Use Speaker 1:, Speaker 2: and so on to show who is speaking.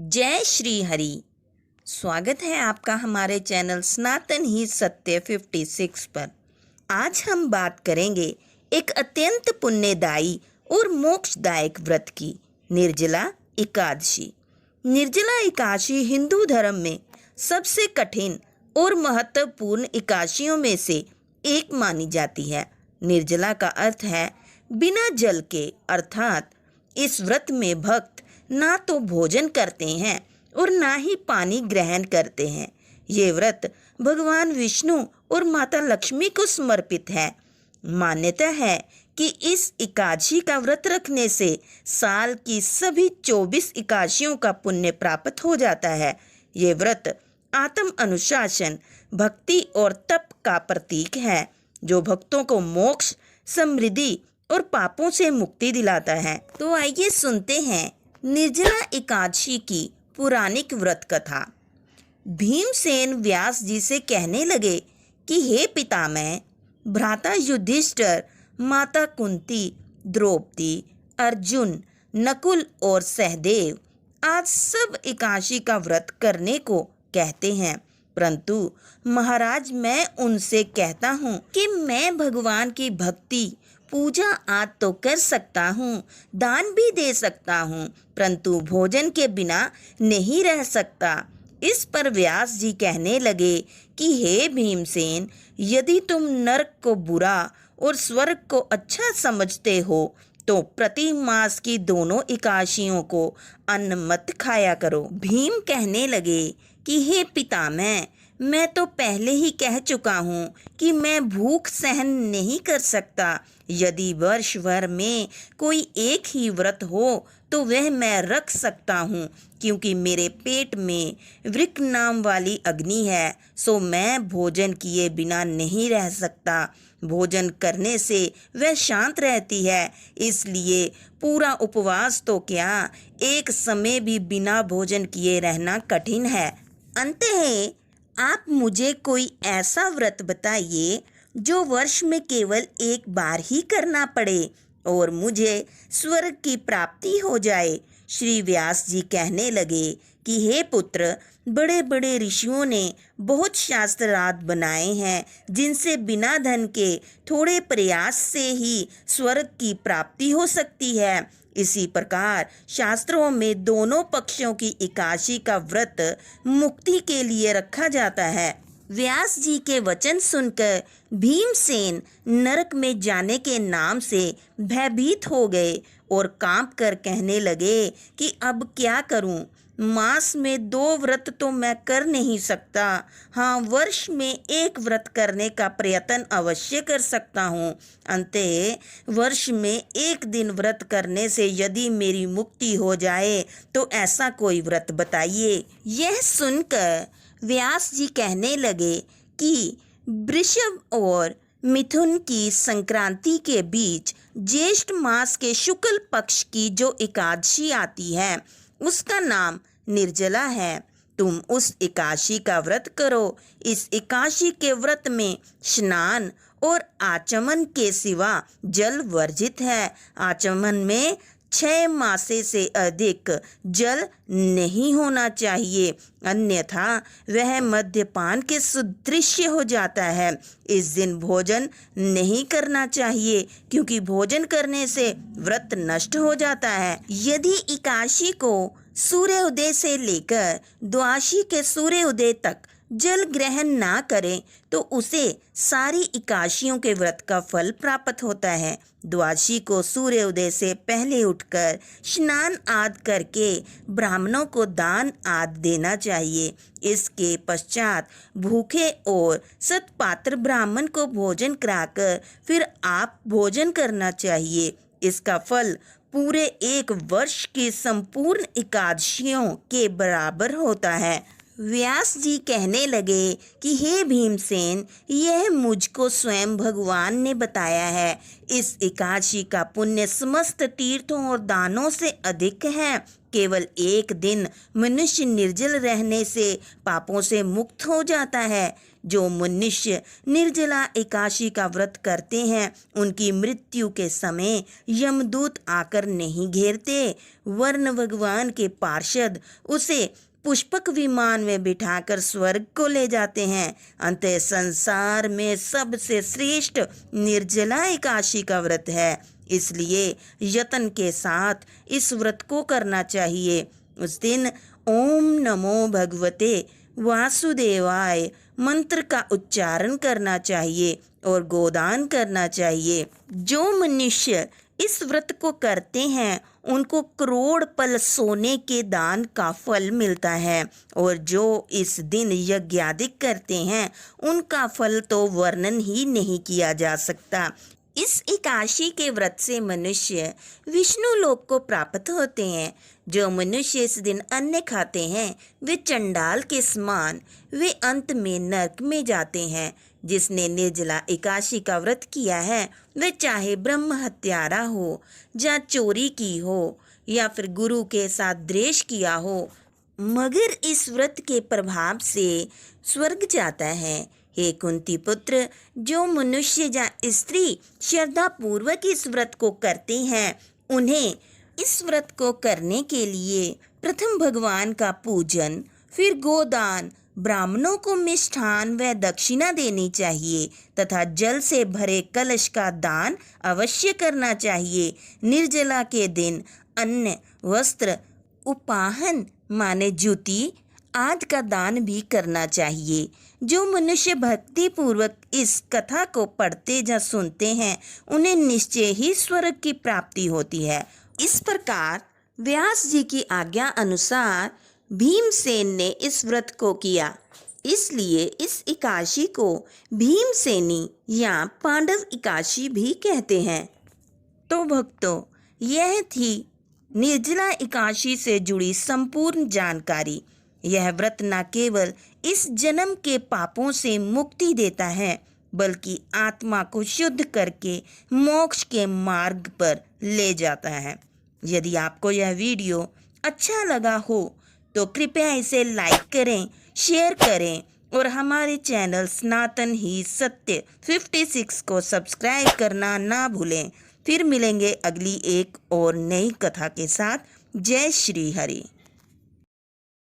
Speaker 1: जय श्री हरि। स्वागत है आपका हमारे चैनल सनातन ही सत्य 56 पर। आज हम बात करेंगे एक अत्यंत पुण्यदायी और मोक्षदायक व्रत की, निर्जला एकादशी। निर्जला एकादशी हिंदू धर्म में सबसे कठिन और महत्वपूर्ण एकादशियों में से एक मानी जाती है। निर्जला का अर्थ है बिना जल के, अर्थात इस व्रत में भक्त ना तो भोजन करते हैं और ना ही पानी ग्रहण करते हैं। ये व्रत भगवान विष्णु और माता लक्ष्मी को समर्पित है। मान्यता है कि इस एकादशी का व्रत रखने से साल की सभी 24 एकादशियों का पुण्य प्राप्त हो जाता है। ये व्रत आत्म अनुशासन, भक्ति और तप का प्रतीक है, जो भक्तों को मोक्ष, समृद्धि और पापों से मुक्ति दिलाता है। तो आइए सुनते हैं निर्जला एकादशी की पौराणिक व्रत कथा। भीमसेन व्यास जी से कहने लगे कि हे पितामह, भ्राता युधिष्ठिर, माता कुंती, द्रौपदी, अर्जुन, नकुल और सहदेव आज सब एकादशी का व्रत करने को कहते हैं, परंतु महाराज मैं उनसे कहता हूँ कि मैं भगवान की भक्ति पूजा आज तो कर सकता हूँ, दान भी दे सकता हूँ, परंतु भोजन के बिना नहीं रह सकता। इस पर व्यास जी कहने लगे कि हे भीमसेन, यदि तुम नरक को बुरा और स्वर्ग को अच्छा समझते हो तो प्रति मास की दोनों एकादशियों को अन्न मत खाया करो। भीम कहने लगे कि हे पितामह, मैं तो पहले ही कह चुका हूँ कि मैं भूख सहन नहीं कर सकता। यदि वर्ष भर में कोई एक ही व्रत हो तो वह मैं रख सकता हूँ, क्योंकि मेरे पेट में वृक्क नाम वाली अग्नि है, सो मैं भोजन किए बिना नहीं रह सकता। भोजन करने से वह शांत रहती है, इसलिए पूरा उपवास तो क्या, एक समय भी बिना भोजन किए रहना कठिन है। अंततः आप मुझे कोई ऐसा व्रत बताइए जो वर्ष में केवल एक बार ही करना पड़े और मुझे स्वर्ग की प्राप्ति हो जाए। श्री व्यास जी कहने लगे कि हे पुत्र, बड़े बड़े ऋषियों ने बहुत शास्त्रार्थ बनाए हैं, जिनसे बिना धन के थोड़े प्रयास से ही स्वर्ग की प्राप्ति हो सकती है। इसी प्रकार शास्त्रों में दोनों पक्षों की एकादशी का व्रत मुक्ति के लिए रखा जाता है। व्यास जी के वचन सुनकर भीमसेन नरक में जाने के नाम से भयभीत हो गए और कांप कर कहने लगे कि अब क्या करूं? मास में 2 व्रत तो मैं कर नहीं सकता। हाँ, वर्ष में एक व्रत करने का प्रयत्न अवश्य कर सकता हूँ। अंततः वर्ष में एक दिन व्रत करने से यदि मेरी मुक्ति हो जाए तो ऐसा कोई व्रत बताइए। यह सुनकर व्यास जी कहने लगे कि वृषभ और मिथुन की संक्रांति के बीच ज्येष्ठ मास के शुक्ल पक्ष की जो एकादशी आती है उसका नाम निर्जला है। तुम उस एकादशी का व्रत करो। इस एकादशी के व्रत में स्नान और आचमन के सिवा जल वर्जित है। आचमन में 6 मासे से अधिक जल नहीं होना चाहिए, अन्यथा वह मद्यपान के सदृश हो जाता है। इस दिन भोजन नहीं करना चाहिए, क्योंकि भोजन करने से व्रत नष्ट हो जाता है। यदि एकादशी को सूर्योदय से लेकर द्वादशी के सूर्योदय तक जल ग्रहण ना करें तो उसे सारी एकादशियों के व्रत का फल प्राप्त होता है। द्वादशी को सूर्योदय से पहले उठकर स्नान आदि करके ब्राह्मणों को दान आदि देना चाहिए। इसके पश्चात भूखे और सत्पात्र ब्राह्मण को भोजन कराकर फिर आप भोजन करना चाहिए। इसका फल पूरे एक वर्ष की संपूर्ण एकादशियों के बराबर होता है। व्यास जी कहने लगे कि हे भीमसेन, यह मुझको स्वयं भगवान ने बताया है। इस एकादशी का पुण्य समस्त तीर्थों और दानों से अधिक है। केवल एक दिन मनुष्य निर्जल रहने से पापों से मुक्त हो जाता है। जो मनुष्य निर्जला एकादशी का व्रत करते हैं उनकी मृत्यु के समय यमदूत आकर नहीं घेरते, वरन भगवान के पार्षद उसे पुष्पक विमान में बिठाकर स्वर्ग को ले जाते हैं। अंततः संसार में सबसे श्रेष्ठ निर्जला एकादशी का व्रत है, इसलिए यत्न के साथ इस व्रत को करना चाहिए। उस दिन ओम नमो भगवते वासुदेवाय मंत्र का उच्चारण करना चाहिए और गोदान करना चाहिए। जो मनुष्य इस व्रत को करते हैं उनको करोड़ पल सोने के दान का फल मिलता है, और जो इस दिन यज्ञादिक करते हैं उनका फल तो वर्णन ही नहीं किया जा सकता। इस एकादशी के व्रत से मनुष्य विष्णु लोक को प्राप्त होते हैं। जो मनुष्य इस दिन अन्न खाते हैं वे चंडाल के समान, वे अंत में नरक में जाते हैं। जिसने निर्जला एकादशी का व्रत किया है वह चाहे ब्रह्म हत्यारा हो, या चोरी की हो, या फिर गुरु के साथ द्वेष किया हो, मगर इस व्रत के प्रभाव से स्वर्ग जाता है। हे कुंती पुत्र, जो मनुष्य या स्त्री श्रद्धा पूर्वक इस व्रत को करते हैं उन्हें इस व्रत को करने के लिए प्रथम भगवान का पूजन, फिर गोदान, ब्राह्मणों को मिष्ठान व दक्षिणा देनी चाहिए तथा जल से भरे कलश का दान अवश्य करना चाहिए। निर्जला के दिन अन्न, वस्त्र, उपाहन माने जूती आदि का दान भी करना चाहिए। जो मनुष्य भक्ति पूर्वक इस कथा को पढ़ते या सुनते हैं उन्हें निश्चय ही स्वर्ग की प्राप्ति होती है। इस प्रकार व्यास जी की आज्ञा अनुसार भीमसेन ने इस व्रत को किया, इसलिए इस एकादशी को भीमसेनी या पांडव एकादशी भी कहते हैं। तो भक्तों, यह थी निर्जला एकादशी से जुड़ी संपूर्ण जानकारी। यह व्रत न केवल इस जन्म के पापों से मुक्ति देता है बल्कि आत्मा को शुद्ध करके मोक्ष के मार्ग पर ले जाता है। यदि आपको यह वीडियो अच्छा लगा हो तो कृपया इसे लाइक करें, शेयर करें और हमारे चैनल सनातन ही सत्य 56 को सब्सक्राइब करना ना भूलें। फिर मिलेंगे अगली एक और नई कथा के साथ। जय श्री हरि।